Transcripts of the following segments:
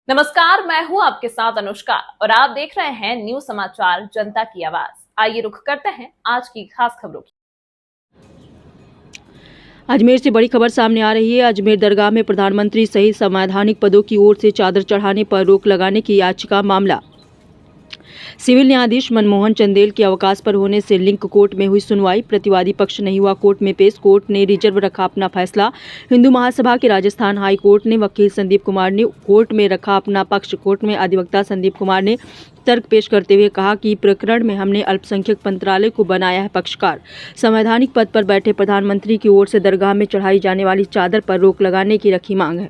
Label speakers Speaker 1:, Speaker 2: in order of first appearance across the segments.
Speaker 1: नमस्कार, मैं हूं आपके साथ अनुष्का और आप देख रहे हैं न्यूज समाचार जनता की आवाज। आइए रुख करते हैं आज की खास खबरों की।
Speaker 2: अजमेर से बड़ी खबर सामने आ रही है। अजमेर दरगाह में प्रधानमंत्री सहित संवैधानिक पदों की ओर से चादर चढ़ाने पर रोक लगाने की याचिका मामला। सिविल न्यायाधीश मनमोहन चंदेल के अवकाश पर होने से लिंक कोर्ट में हुई सुनवाई। प्रतिवादी पक्ष नहीं हुआ कोर्ट में पेश। कोर्ट ने रिजर्व रखा अपना फैसला। हिंदू महासभा के राजस्थान हाई कोर्ट ने वकील संदीप कुमार ने कोर्ट में रखा अपना पक्ष। कोर्ट में अधिवक्ता संदीप कुमार ने तर्क पेश करते हुए कहा कि प्रकरण में हमने अल्पसंख्यक मंत्रालय को बनाया है पक्षकार। संवैधानिक पद पर बैठे प्रधानमंत्री की ओर से दरगाह में चढ़ाई जाने वाली चादर पर रोक लगाने की रखी मांग है।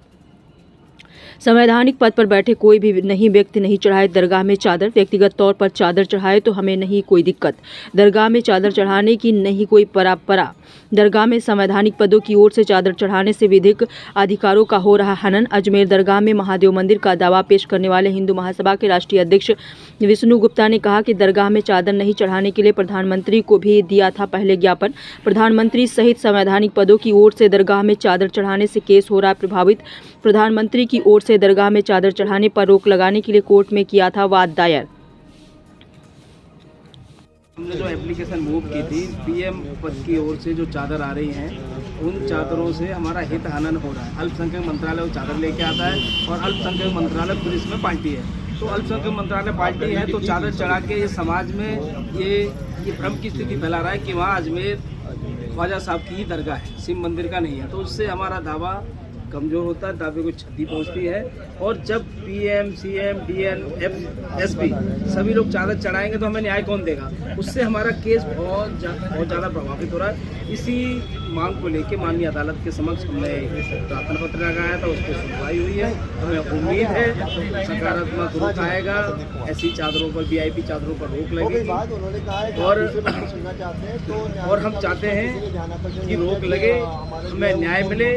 Speaker 2: संवैधानिक पद पर बैठे कोई भी नहीं व्यक्ति नहीं चढ़ाए दरगाह में चादर। व्यक्तिगत तौर पर चादर चढ़ाए तो हमें नहीं कोई दिक्कत। दरगाह में चादर चढ़ाने की नहीं कोई परंपरा। दरगाह में संवैधानिक पदों की ओर से चादर चढ़ाने से विधिक अधिकारों का हो रहा हनन। अजमेर दरगाह में महादेव मंदिर का दावा पेश करने वाले हिंदू महासभा के राष्ट्रीय अध्यक्ष विष्णु गुप्ता ने कहा कि दरगाह में चादर नहीं चढ़ाने के लिए प्रधानमंत्री को भी दिया था पहले ज्ञापन। प्रधानमंत्री सहित संवैधानिक पदों की ओर से दरगाह में चादर चढ़ाने से केस हो रहा प्रभावित। प्रधानमंत्री की ओर से दरगाह में चादर चढ़ाने पर रोक लगाने के लिए कोर्ट में किया था वाद दायर।
Speaker 3: हमने जो एप्लीकेशन मूव की थी पीएम पद की ओर से जो चादर आ रही हैं उन चादरों से हमारा हित हनन हो रहा है। अल्पसंख्यक मंत्रालय वो चादर लेके आता है और अल्पसंख्यक मंत्रालय पुलिस में पार्टी है। तो अल्पसंख्यक मंत्रालय पार्टी है तो चादर चढ़ा के ये समाज में ये भ्रम की स्थिति फैला रहा है कि वहाँ अजमेर ख्वाजा साहब की ही दरगाह है, शिव मंदिर का नहीं है। तो उससे हमारा दावा कमज़ोर होता है, दावे को क्षति पहुंचती है। और जब पीएम, सीएम, डीएम, एसपी सभी लोग चादर चढ़ाएंगे तो हमें न्याय कौन देगा? उससे हमारा केस बहुत ज़्यादा प्रभावित हो रहा है। इसी मांग को लेकर माननीय अदालत के समक्ष हमने प्रार्थना पत्र लगाया था, उस पर सुनवाई हुई है। हमें उम्मीद है सकारात्मक रुख आएगा, ऐसी चादरों पर वीआईपी चादरों पर रोक लगेगी और हम चाहते हैं कि रोक लगे, हमें न्याय मिले,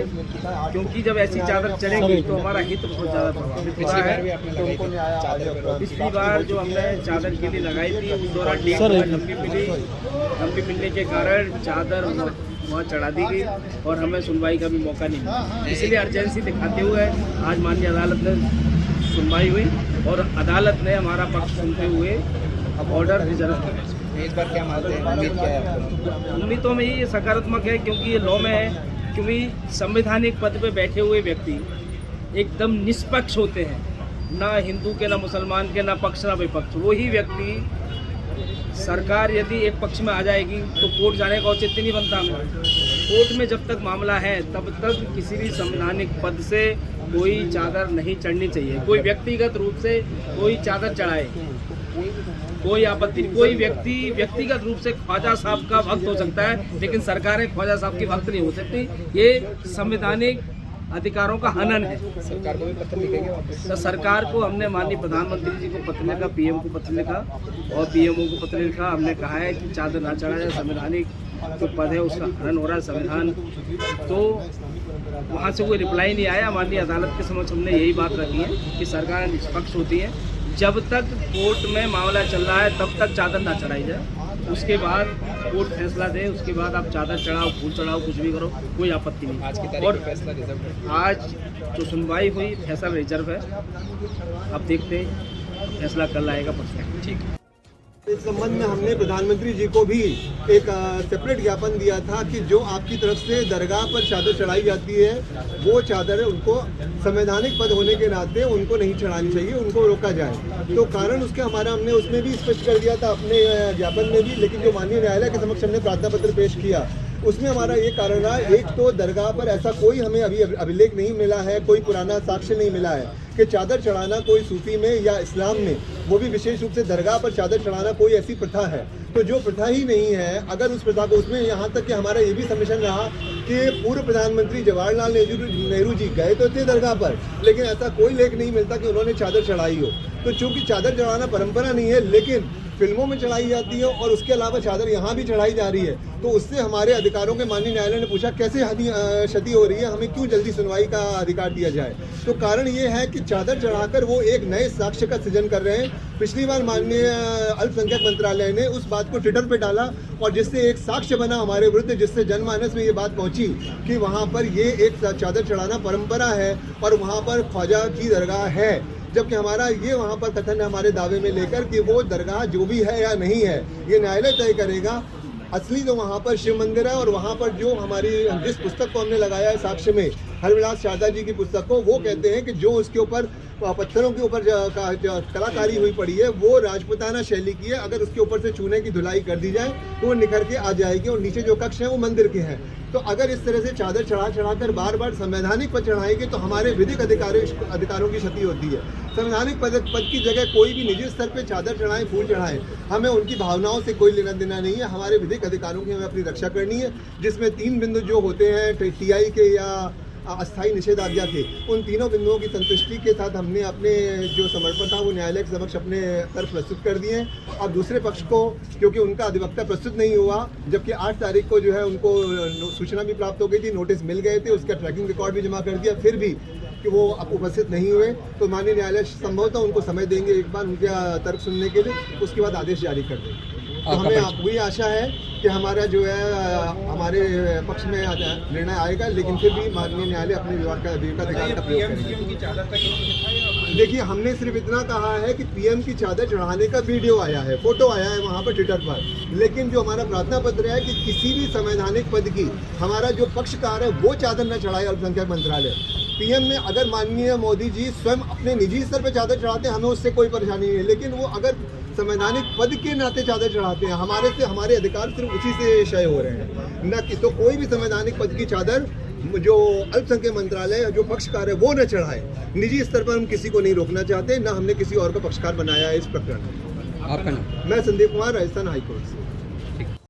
Speaker 3: क्योंकि जब ऐसी चादर चलेगी तो हमारा हित बहुत ज़्यादा प्रभावित हो रहा है। पिछली बार जो हमने चादर के लिए लगाई थी उस दौरान लंबी मिलने के कारण चादर वहाँ चढ़ा दी गई और हमें सुनवाई का भी मौका नहीं मिला। इसलिए अर्जेंसी दिखाते हुए आज माननीय अदालत में सुनवाई हुई और अदालत ने हमारा पक्ष सुनते हुए अब ऑर्डर रिजर्व किया।
Speaker 4: इस बार क्या मानते हैं, उम्मीद क्या है?
Speaker 3: उम्मीद तो में ये सकारात्मक है, क्योंकि ये लॉ में है। क्योंकि संवैधानिक पद पे बैठे हुए व्यक्ति एकदम निष्पक्ष होते हैं, ना हिंदू के, ना मुसलमान के, ना पक्ष ना विपक्ष। वही व्यक्ति सरकार यदि एक पक्ष में आ जाएगी तो कोर्ट जाने का औचित्य नहीं बनता हमें। कोर्ट में जब तक मामला है तब तक किसी भी संवैधानिक पद से कोई चादर नहीं चढ़नी चाहिए। कोई व्यक्तिगत रूप से कोई चादर चढ़ाए कोई आपत्ति नहीं। कोई व्यक्ति व्यक्तिगत रूप से ख्वाजा साहब का भक्त हो सकता है, लेकिन सरकारें ख्वाजा साहब की भक्त नहीं हो सकती। ये संवैधानिक अधिकारों का हनन है।
Speaker 4: सरकार को भी पत्र लिखेंगे वापस?
Speaker 3: तो सरकार को हमने माननीय प्रधानमंत्री जी को पत्र लिखा, पीएम को पत्र लिखा और पीएमओ को पत्र लिखा। हमने कहा है कि चादर ना चढ़ा जाए, संवैधानिक जो पद है उसका हनन हो रहा है संविधान। तो वहाँ से कोई रिप्लाई नहीं आया। माननीय अदालत के समक्ष हमने यही बात रखी है कि सरकार निष्पक्ष होती है। जब तक कोर्ट में मामला चल रहा है तब तक चादर ना चढ़ाई जाए। उसके बाद कोर्ट फैसला दे, उसके बाद आप चादर चढ़ाओ, फूल चढ़ाओ, कुछ भी करो, कोई आपत्ति नहीं।
Speaker 4: आज की तारीख
Speaker 3: और
Speaker 4: फैसला रिजर्व है।
Speaker 3: आज जो सुनवाई हुई फैसला रिजर्व है। अब देखते हैं फैसला कल आएगा परसों। ठीक।
Speaker 5: इस संबंध में हमने प्रधानमंत्री जी को भी एक सेपरेट ज्ञापन दिया था कि जो आपकी तरफ से दरगाह पर चादर चढ़ाई जाती है वो चादर उनको संवैधानिक पद होने के नाते उनको नहीं चढ़ानी चाहिए, उनको रोका जाए। तो कारण उसके हमारा हमने उसमें भी स्पष्ट कर दिया था अपने ज्ञापन में भी, लेकिन जो माननीय न्यायालय के समक्ष हमने प्रार्थना पत्र पेश किया उसमें हमारा ये कारण रहा, एक तो दरगाह पर ऐसा कोई हमें अभी अभिलेख नहीं मिला है, कोई पुराना साक्ष्य नहीं मिला है कि चादर चढ़ाना कोई सूफी में या इस्लाम में, वो भी विशेष रूप से दरगाह पर चादर चढ़ाना कोई ऐसी प्रथा है। तो जो प्रथा ही नहीं है, अगर उस प्रथा को उसमें, यहाँ तक कि हमारा ये भी सबमिशन रहा कि पूर्व प्रधानमंत्री जवाहरलाल नेहरू जी गए तो थे दरगाह पर, लेकिन ऐसा कोई लेख नहीं मिलता कि उन्होंने चादर चढ़ाई हो। तो चूंकि चादर चढ़ाना परंपरा नहीं है लेकिन फिल्मों में चढ़ाई जाती है और उसके अलावा चादर यहाँ भी चढ़ाई जा रही है, तो उससे हमारे अधिकारों के माननीय न्यायालय ने पूछा कैसे क्षति हो रही है, हमें क्यों जल्दी सुनवाई का अधिकार दिया जाए। तो कारण ये है कि चादर चढ़ाकर वो एक नए साक्ष्य का सृजन कर रहे हैं। पिछली बार माननीय अल्पसंख्यक मंत्रालय ने उस बात को ट्विटर पे डाला और जिससे एक साक्ष्य बना हमारे विरुद्ध, जिससे जनमानस में ये बात पहुंची कि वहाँ पर ये एक चादर चढ़ाना परंपरा है और वहाँ पर ख्वाजा की दरगाह है, जबकि हमारा ये वहाँ पर कथन है हमारे दावे में लेकर कि वो दरगाह जो भी है या नहीं है ये न्यायालय तय करेगा। असली तो वहाँ पर शिव मंदिर है और वहाँ पर जो हमारी जिस पुस्तक को हमने लगाया है साक्ष्य में हरविलास शारदा जी की पुस्तक को, वो कहते हैं कि जो उसके ऊपर पत्थरों के ऊपर कलाकारी हुई पड़ी है वो राजपूताना शैली की है। अगर उसके ऊपर से चूने की धुलाई कर दी जाए तो वो निखर के आ जाएगी और नीचे जो कक्ष है वो मंदिर के हैं। तो अगर इस तरह से चादर चढ़ाकर बार बार संवैधानिक पद चढ़ाएंगे तो हमारे विधिक अधिकारों की क्षति होती है। संवैधानिक पद की जगह कोई भी निजी स्तर पे चादर चढ़ाएं, फूल चढ़ाएं, हमें उनकी भावनाओं से कोई लेना देना नहीं है। हमारे विधिक अधिकारों की हमें अपनी रक्षा करनी है, जिसमें 3 बिंदु जो होते हैं टीआई के या अस्थायी निषेधाज्ञा के, उन तीनों बिंदुओं की संतुष्टि के साथ हमने अपने जो समर्पण था वो न्यायालय के समक्ष अपने तर्क प्रस्तुत कर दिए। अब दूसरे पक्ष को क्योंकि उनका अधिवक्ता प्रस्तुत नहीं हुआ, जबकि 8 तारीख को जो है उनको सूचना भी प्राप्त हो गई थी, नोटिस मिल गए थे, उसका ट्रैकिंग रिकॉर्ड भी जमा कर दिया, फिर भी कि वो अब उपस्थित नहीं हुए, तो माननीय न्यायालय संभवतः उनको समय देंगे एक बार उनके तर्क सुनने के लिए, उसके बाद आदेश जारी कर देंगे। तो हमें पूरी आशा है कि हमारा जो है हमारे पक्ष में निर्णय आएगा, लेकिन फिर भी माननीय न्यायालय अपने विवेकाधिकार का प्रयोग करेगा। देखिए, हमने सिर्फ इतना कहा है कि पीएम की चादर चढ़ाने का वीडियो आया है, फोटो आया है वहाँ पर ट्विटर पर, लेकिन जो हमारा प्रार्थना पत्र है कि किसी भी संवैधानिक पद की हमारा जो पक्षकार है वो चादर न चढ़ाए अल्पसंख्यक मंत्रालय। पीएम ने अगर माननीय मोदी जी स्वयं अपने निजी स्तर पर चादर चढ़ाते हैं हमें उससे कोई परेशानी नहीं है, लेकिन वो अगर संवैधानिक पद के नाते चादर चढ़ाते हैं हमारे अधिकार सिर्फ उसी से क्षय हो रहे हैं, न कि तो कोई भी संवैधानिक पद की चादर जो अल्पसंख्यक मंत्रालय जो पक्षकार है वो न चढ़ाए। निजी स्तर पर हम किसी को नहीं रोकना चाहते, न हमने किसी और का पक्षकार बनाया है इस प्रकरण में।
Speaker 4: आपका नाम?
Speaker 5: मैं संदीप कुमार, राजस्थान हाईकोर्ट से।